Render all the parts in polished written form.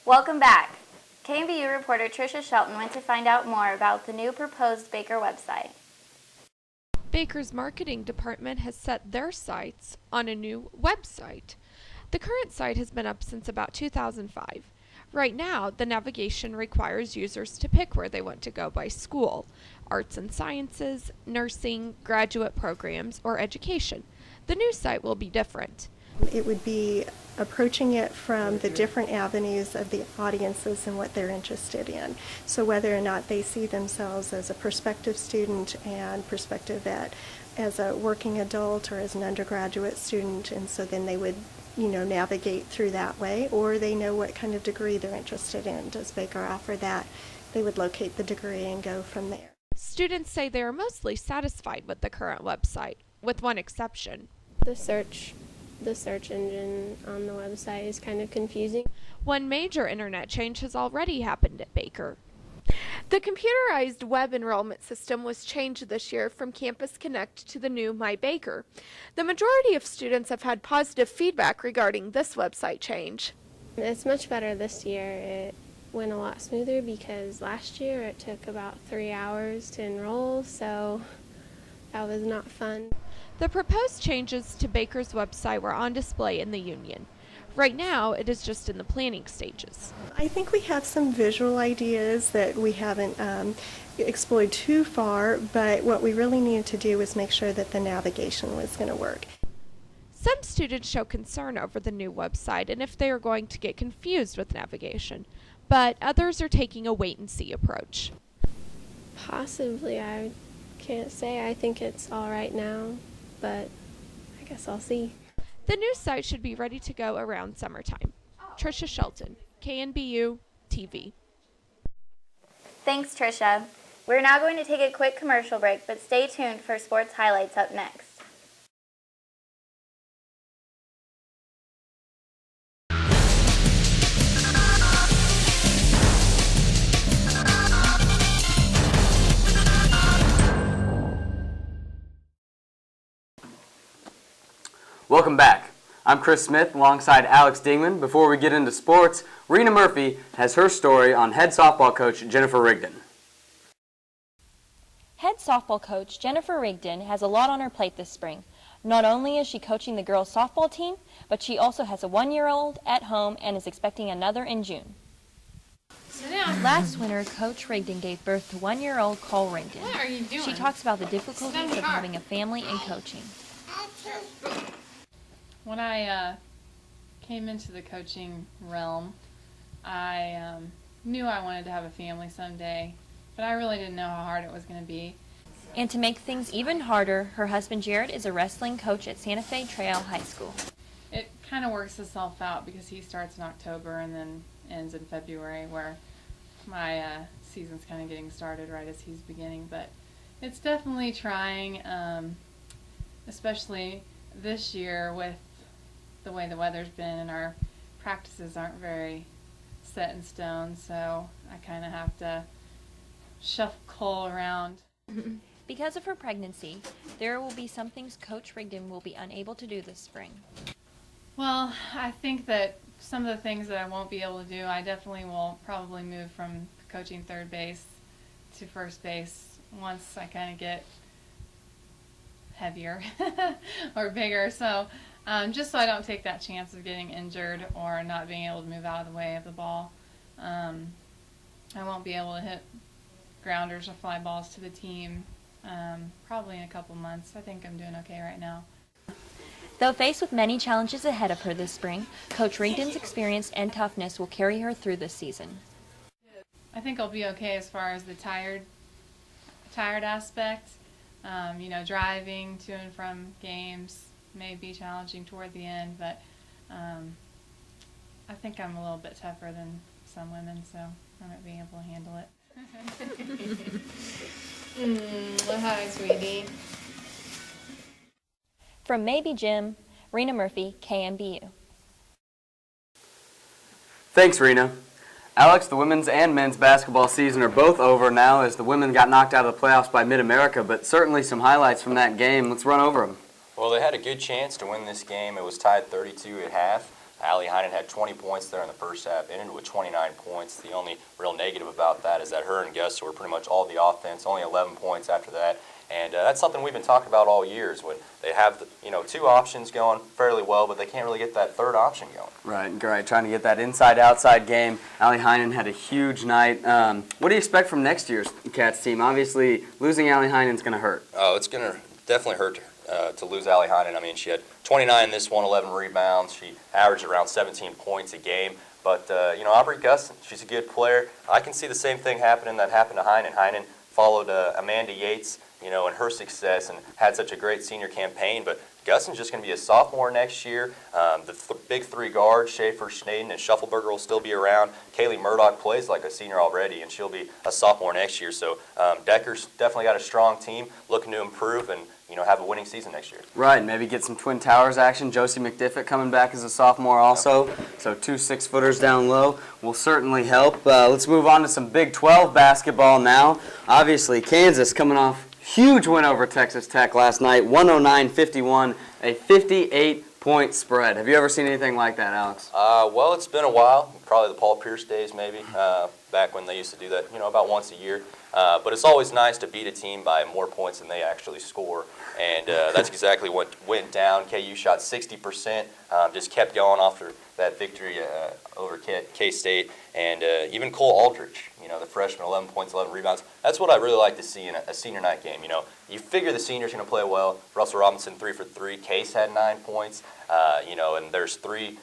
Welcome back. KNBU reporter Tricia Shelton went to find out more about the new proposed Baker website. Baker's marketing department has set their sights on a new website. The current site has been up since about 2005. Right now, the navigation requires users to pick where they want to go by school: arts and sciences, nursing, graduate programs, or education. The new site will be different. It would be approaching it from the different avenues of the audiences and what they're interested in. So whether or not they see themselves as a prospective student and prospective as a working adult or as an undergraduate student, and so then they would navigate through that way, or they know what kind of degree they're interested in. Does Baker offer that? They would locate the degree and go from there. Students say they are mostly satisfied with the current website, with one exception. The search engine on the website is kind of confusing. One major internet change has already happened at Baker. The computerized web enrollment system was changed this year from Campus Connect to the new My Baker. The majority of students have had positive feedback regarding this website change. It's much better this year. It went a lot smoother because last year it took about 3 hours to enroll, so that was not fun. The proposed changes to Baker's website were on display in the Union. Right now, it is just in the planning stages. I think we have some visual ideas that we haven't explored too far, but what we really needed to do was make sure that the navigation was going to work. Some students show concern over the new website and if they are going to get confused with navigation, but others are taking a wait-and-see approach. Possibly, I can't say. I think it's all right now, but I guess I'll see. The new site should be ready to go around summertime. Tricia Shelton, KNBU TV. Thanks, Tricia. We're now going to take a quick commercial break, but stay tuned for sports highlights up next. Welcome back. I'm Chris Smith alongside Alex Dingman. Before we get into sports, Rena Murphy has her story on head softball coach Jennifer Rigdon. Head softball coach Jennifer Rigdon has a lot on her plate this spring. Not only is she coaching the girls' softball team, but she also has a 1-year-old at home and is expecting another in June. Last winter, Coach Rigdon gave birth to 1-year-old Cole Rigdon. What are you doing? She talks about the difficulties of having a family and coaching. When I came into the coaching realm, I knew I wanted to have a family someday, but I really didn't know how hard it was going to be. And to make things even harder, her husband Jared is a wrestling coach at Santa Fe Trail High School. It kind of works itself out because he starts in October and then ends in February, where my season's kind of getting started right as he's beginning. But it's definitely trying, especially this year with the way the weather's been, and our practices aren't very set in stone, so I kind of have to shuffle Cole around. Because of her pregnancy, there will be some things Coach Rigdon will be unable to do this spring. Well, I think that some of the things that I won't be able to do, I definitely will probably move from coaching third base to first base once I kind of get heavier or bigger. So just so I don't take that chance of getting injured or not being able to move out of the way of the ball. I won't be able to hit grounders or fly balls to the team probably in a couple months. I think I'm doing okay right now. Though faced with many challenges ahead of her this spring, Coach Rigdon's experience and toughness will carry her through this season. I think I'll be okay as far as the tired aspect. Driving to and from games may be challenging toward the end, but I think I'm a little bit tougher than some women, so I might be able to handle it. Hi, sweetie. From Maybe Jim, Rena Murphy, KNBU. Thanks, Rena. Alex, the women's and men's basketball season are both over now as the women got knocked out of the playoffs by Mid-America, but certainly some highlights from that game. Let's run over them. Well, they had a good chance to win this game. It was tied 32 at half. Allie Heinen had 20 points there in the first half, ended with 29 points. The only real negative about that is that her and Gus were pretty much all the offense, only 11 points after that. And that's something we've been talking about all year is when they have, two options going fairly well, but they can't really get that third option going. Right. Trying to get that inside-outside game. Allie Heinen had a huge night. What do you expect from next year's Cats team? Obviously, losing Allie Heinen is going to hurt. Oh, it's going to definitely hurt to lose Allie Heinen. I mean, she had 29 in this one, 11 rebounds. She averaged around 17 points a game. But, Aubrey Gustin, she's a good player. I can see the same thing happening that happened to Heinen. Heinen followed Amanda Yates, in her success and had such a great senior campaign. But Gustin's just going to be a sophomore next year. The big three guards, Schaefer, Schnaden, and Shuffleberger will still be around. Kaylee Murdoch plays like a senior already, and she'll be a sophomore next year. So Decker's definitely got a strong team, looking to improve and have a winning season next year. Right, and maybe get some Twin Towers action. Josie McDiffitt coming back as a sophomore also. So 2 6-footers down low will certainly help. Let's move on to some Big 12 basketball now. Obviously, Kansas coming off huge win over Texas Tech last night, 109-51, a 58-point spread. Have you ever seen anything like that, Alex? Well, it's been a while, probably the Paul Pierce days maybe, back when they used to do that, about once a year. But it's always nice to beat a team by more points than they actually score, and that's exactly what went down. KU shot 60%, just kept going after that victory over K-State, and even Cole Aldrich, the freshman, 11 points, 11 rebounds. That's what I really like to see in a senior night game. You figure the senior's going to play well. Russell Robinson, 3 for 3. Case had 9 points, and there's 3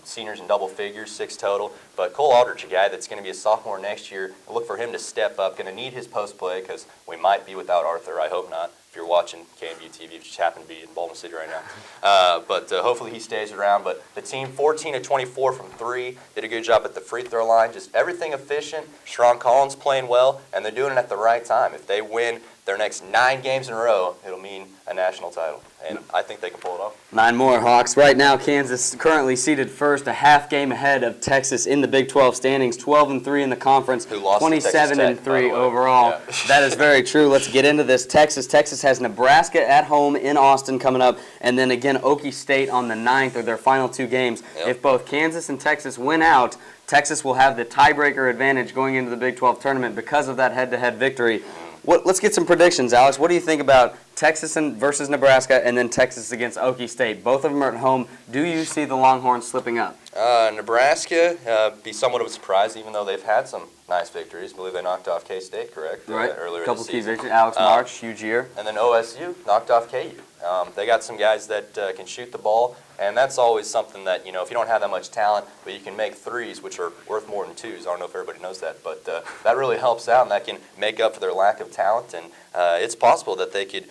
seniors in double figures, 6 total. But Cole Aldrich, a guy that's going to be a sophomore next year, look for him to step up. Going to need his post play because we might be without Arthur. I hope not. If you're watching KNBU TV, you just happen to be in Baldwin City right now. But hopefully he stays around. But the team, 14 of 24 from 3, did a good job at the free throw line. Just everything efficient. Sharon Collins playing well, and they're doing it at the right time. If they win their next 9 games in a row, it'll mean a national title. And I think they can pull it off. 9 more, Hawks. Right now, Kansas currently seated first, a half game ahead of Texas in the Big 12 standings, 12-3 in the conference, 27-3 overall. Yeah. That is very true. Let's get into this. Texas has Nebraska at home in Austin coming up, and then again Okie State on the 9th are their final 2 games. Yep. If both Kansas and Texas win out, Texas will have the tiebreaker advantage going into the Big 12 tournament because of that head-to-head victory. Let's get some predictions, Alex. What do you think about Texas versus Nebraska and then Texas against Okie State? Both of them are at home. Do you see the Longhorns slipping up? Nebraska be somewhat of a surprise, even though they've had some nice victories. I believe they knocked off K-State, correct? Right. Earlier Couple this key season. victories. Alex March, huge year. And then OSU knocked off KU. They got some guys that can shoot the ball, and that's always something that, if you don't have that much talent, but you can make threes, which are worth more than twos. I don't know if everybody knows that, but that really helps out, and that can make up for their lack of talent. And it's possible that they could,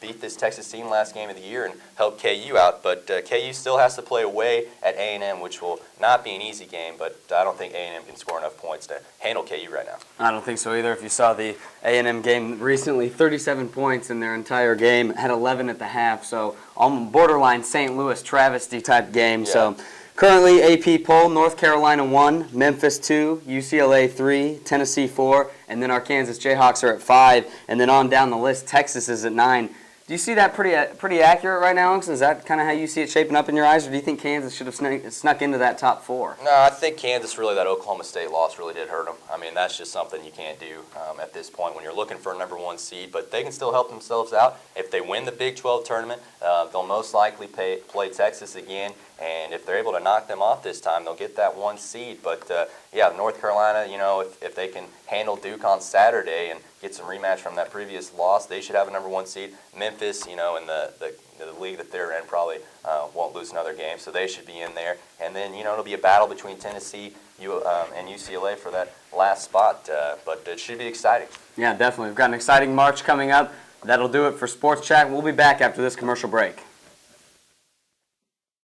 beat this Texas team last game of the year and help KU out. But KU still has to play away at A&M, which will not be an easy game, but I don't think A&M can score enough points to handle KU right now. I don't think so either. If you saw the A&M game recently, 37 points in their entire game, had 11 at the half, so on borderline St. Louis travesty type game. Yeah. So currently AP poll, North Carolina 1, Memphis 2, UCLA 3, Tennessee 4, and then our Kansas Jayhawks are at 5, and then on down the list, Texas is at 9. Do you see that pretty accurate right now, Alex? Is that kind of how you see it shaping up in your eyes, or do you think Kansas should have snuck into that top 4? No, I think Kansas, really, that Oklahoma State loss really did hurt them. I mean, that's just something you can't do at this point when you're looking for a number 1 seed. But they can still help themselves out. If they win the Big 12 tournament, they'll most likely play Texas again. And if they're able to knock them off this time, they'll get that 1 seed. But, North Carolina, if they can handle Duke on Saturday and get some rematch from that previous loss, they should have a number 1 seed. Memphis, in the league that they're in, probably won't lose another game, so they should be in there. And then, it'll be a battle between Tennessee and UCLA for that last spot, but it should be exciting. Yeah, definitely. We've got an exciting March coming up. That'll do it for Sports Chat. We'll be back after this commercial break.